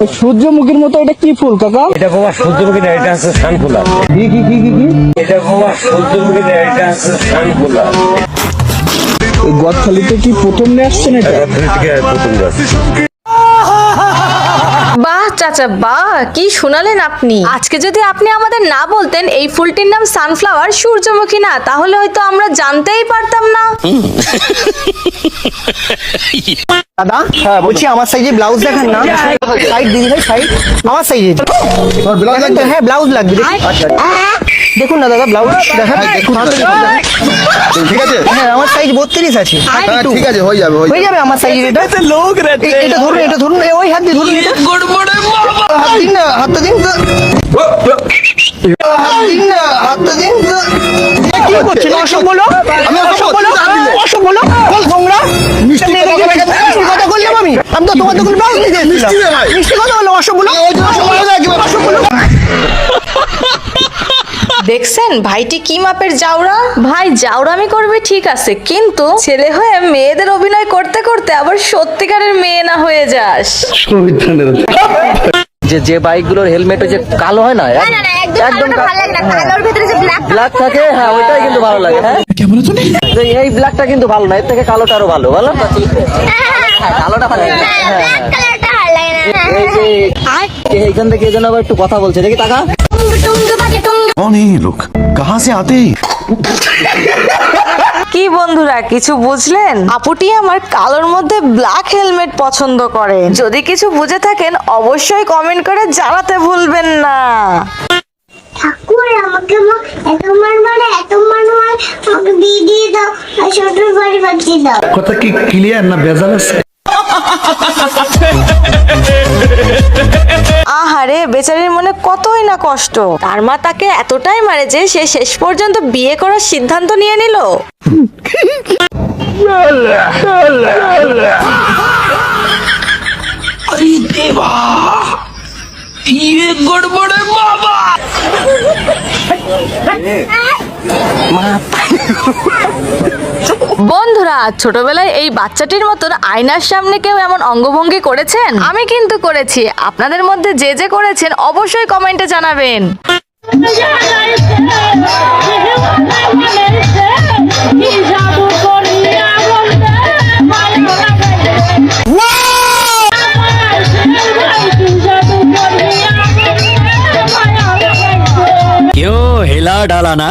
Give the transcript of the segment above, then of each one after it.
সূর্যমুখীর মতো এটা কি ফুল কাকা? এটা বাবা সূর্যমুখী না, এটা আছে সানফ্লাওয়ার। কি কি কি কি কি? এটা বাবা সূর্যমুখী না, এটা আছে সানফ্লাওয়ার। গদখালিতে কি প্রথম নিয়ে আসছেন এটা? থেকে প্রথম গাছ। বাহ চাচা বাহ, কি শোনালেন আপনি। আজকে যদি আপনি আমাদের না বলতেন এই ফুলটির নাম সানফ্লাওয়ার, সূর্যমুখী না, তাহলে হয়তো আমরা জানতেই পারতাম না। দাদা হ্যাঁ বলছি আমার সাইজে ব্লাউজ দেখান না। সাইড দিদি ভাই, সাইড আমার সাইজে ব্লাউজ লাগবে। হ্যাঁ ব্লাউজ লাগবে, দেখুন না দাদা ব্লাউজ দেখান। ঠিক আছে, হ্যাঁ আমার সাইজ 32 আছে। হ্যাঁ ঠিক আছে, হয়ে যাবে হয়ে যাবে আমার সাইজে। এটা এটা ধরুন, এটা ধরুন, ওই হাত দিয়ে ধরুন। হাত দিন না, হাতটা দিন তো। হাত দিন না, হাতটা দিন তো। কি করছেন? অসব বলো, আমি অসব বলো, অসব বলো, নোংরা মিষ্টি কথা বললাম আমি। আমি তো তোমার দোকানে ব্লাউজ নিতে এসেছিলাম। মিষ্টি কথা বললাম, অসব বলো, অসব বলো। দেখছেন ভাইটি কি মাপের জাউরা। ভাই জাউরামি করবে ঠিক আছে, কিন্তু ছেলে হয়ে মেয়েদের অভিনয় করতে করতে আবার সত্যিকারের মেয়ে না হয়ে যাস। যে বাইকগুলোর হেলমেট যে কালো হয় না, একদম ব্ল্যাক থাকে, হ্যাঁ ওইটাই কিন্তু ভালো লাগে। হ্যাঁ এই ব্ল্যাকটা কিন্তু ভালো না, এর থেকে কালোটা আরো ভালো। ভালো কালোটা ভালো লাগে। এই যে এইখান থেকে এই জন্য আবার একটু কথা বলছে, দেখি টাকা। कौन है ये लोग, कहाँ से आते हैं? কি বন্ধুরা কিছু বুঝলেন? আপুটি আমার কালোর মধ্যে ব্ল্যাক হেলমেট পছন্দ করে। যদি কিছু বুঝে থাকেন অবশ্যই কমেন্ট করে জানাতে ভুলবেন না। ঠাকুর আমাকে এত মারবে, এত মারবে, আমাকে দিয়ে দাও, আর ছোট বাড়ি বাঁচিয়ে দাও। কথা কি ক্লিয়ার না ভেজাল আছে? আহারে বেচারির মনে কতই না কষ্ট। তার মা তাকে এতটাই মারে যে সে শেষ পর্যন্ত বিয়ে করার সিদ্ধান্ত নিয়ে নিল। বন্ধুরা ছোটবেলায় এই বাচ্চাটির মতন আয়নার সামনে কেউ এমন অঙ্গভঙ্গি করেছেন? আমি কিন্তু করেছি। আপনাদের মধ্যে যে যে করেছেন অবশ্যই কমেন্টে জানাবেন। क्यों हिला डाला ना।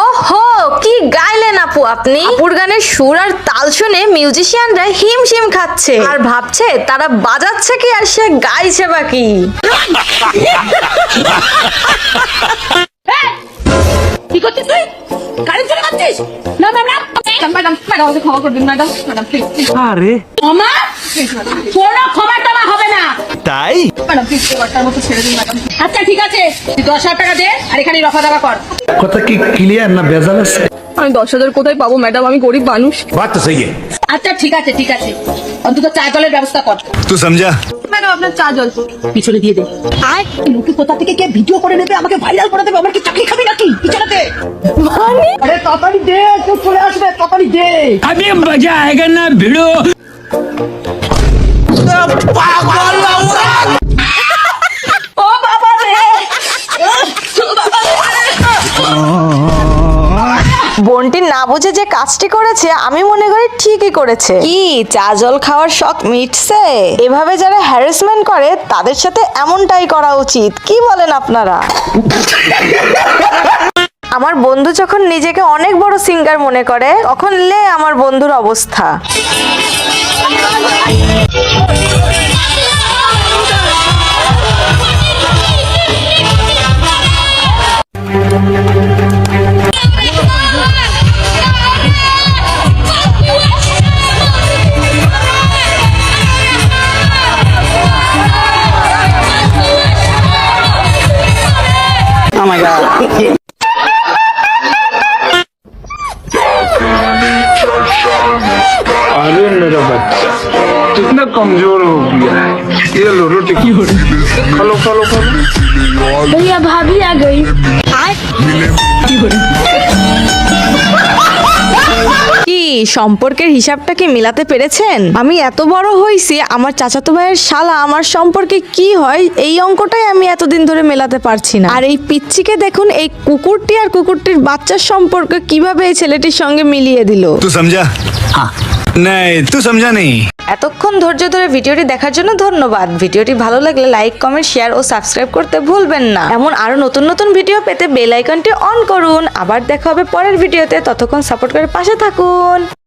ওহো কি গাইলেন আপু আপনি। আপুর গানের সুর আর তাল শুনে মিউজিশিয়ানরা হিমশিম খাচ্ছে আর ভাবছে তারা বাজাচ্ছে কি আর সে গাইছে বা কি। কি করছিস তুই? গাড়ি চলে যাচ্ছিস? না ম্যাডাম, ম্যাডাম আমাকে ক্ষমা করে দিন ম্যাডাম, ম্যাডাম প্লিজ। আরে ক্ষমা? কোনো ক্ষমা টমা হবে না। তাই ম্যাডাম প্লিজ এবারটার মতো ছেড়ে দিন ম্যাডাম। আচ্ছা ঠিক আছে, তুই 10,000 টাকা দে আর এখানে রফা দফা কর। কথা কি ক্লিয়ার না ভেজাল আছে? আমি 10,000 কোথায় পাবো ম্যাডাম, আমি গরিব মানুষ। बात तो सही है, আচ্ছা ঠিক আছে ঠিক আছে, অন্তত চা জলের ব্যবস্থা কর। तू समझा? ম্যাডাম আপনার চা জল পিছনে দিয়ে দে। আয় লোকে কোথা থেকে কে ভিডিও করে নেবে, আমাকে ভাইরাল করে দেবে, আমার কি চাকরি খাবি নাকি? পিছনে দে। মানে আরে তাড়াতাড়ি দে, কেউ চলে আসবে, তাড়াতাড়ি দে। अभी मजा आएगा ना भिड़ो। ও বাবা রে, বোনটি না বুঝে যে কাজটি করেছে আমি মনে করি ঠিকই করেছে। কি চা জল খাওয়ার শখ মিটছে? এভাবে যারা হ্যারাসমেন্ট করে তাদের সাথে এমনটাই করা উচিত। কি বলেন আপনারা? আমার বন্ধু যখন নিজেকে অনেক বড় সিঙ্গার মনে করে তখন লে আমার বন্ধুর অবস্থা। Oh my god. अरे मेरा बच्चा कितना कमजोर हो गया है। ये लो रोटी की हो रही, खलो खलो खलो। भैया भाभी आ गई। কি সম্পর্কের হিসাবটা কি মিলাতে পেরেছেন? আমি এত বড় হইছি, আমার চাচাতো ভাইয়ের শালা আমার সম্পর্কে কি হয় এই অঙ্কটাই আমি এতদিন ধরে মেলাতে পারছি না। আর এই পিচ্চিকে দেখুন, এই কুকুরটি আর কুকুরটির বাচ্চার সম্পর্ক কিভাবে এই ছেলেটির সঙ্গে মিলিয়ে দিল। तू समझा? हाँ नहीं तू समझा नहीं। এতক্ষণ ধৈর্য ধরে ভিডিওটি দেখার জন্য ধন্যবাদ। ভিডিওটি ভালো লাগলে লাইক, কমেন্ট, শেয়ার ও সাবস্ক্রাইব করতে ভুলবেন না। এমন আরো নতুন নতুন ভিডিও পেতে বেল আইকনটি অন করুন। আবার দেখা হবে পরের ভিডিওতে, ততক্ষণ সাপোর্ট করে পাশে থাকুন।